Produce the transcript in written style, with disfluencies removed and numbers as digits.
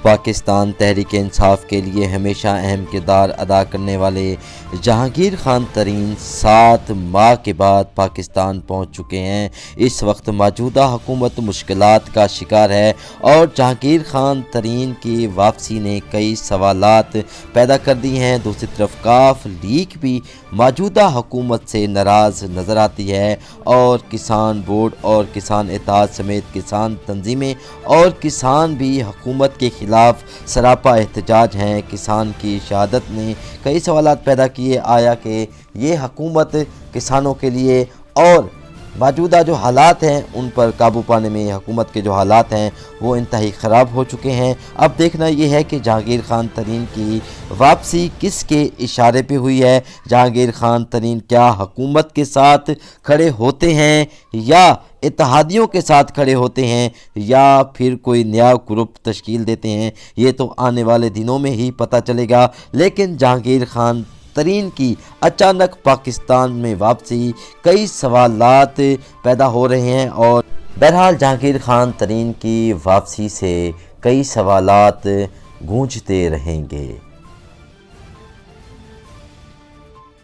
پاکستان تحریک انصاف کے لیے ہمیشہ اہم کردار ادا کرنے والے جہانگیر خان ترین 7 ماہ کے بعد پاکستان پہنچ چکے ہیں۔ اس وقت موجودہ حکومت مشکلات کا شکار ہے اور جہانگیر خان ترین کی واپسی نے کئی سوالات پیدا کر دی ہیں۔ دوسری طرف کاف لیگ بھی موجودہ حکومت سے ناراض نظر آتی ہے اور کسان بورڈ اور کسان اتحاد سمیت کسان تنظیمیں اور کسان بھی حکومت کے خلاف سراپا احتجاج ہیں۔ کسان کی شہادت نے کئی سوالات پیدا کیے، آیا کہ یہ حکومت کسانوں کے لیے اور موجودہ جو حالات ہیں ان پر قابو پانے میں حکومت کے جو حالات ہیں وہ انتہائی خراب ہو چکے ہیں۔ اب دیکھنا یہ ہے کہ جہانگیر خان ترین کی واپسی کس کے اشارے پہ ہوئی ہے۔ جہانگیر خان ترین کیا حکومت کے ساتھ کھڑے ہوتے ہیں یا اتحادیوں کے ساتھ کھڑے ہوتے ہیں یا پھر کوئی نیا گروپ تشکیل دیتے ہیں، یہ تو آنے والے دنوں میں ہی پتہ چلے گا۔ لیکن جہانگیر خان ترین کی اچانک پاکستان میں واپسی کئی سوالات پیدا ہو رہے ہیں اور بہرحال جہانگیر خان ترین کی واپسی سے کئی سوالات گونجتے رہیں گے۔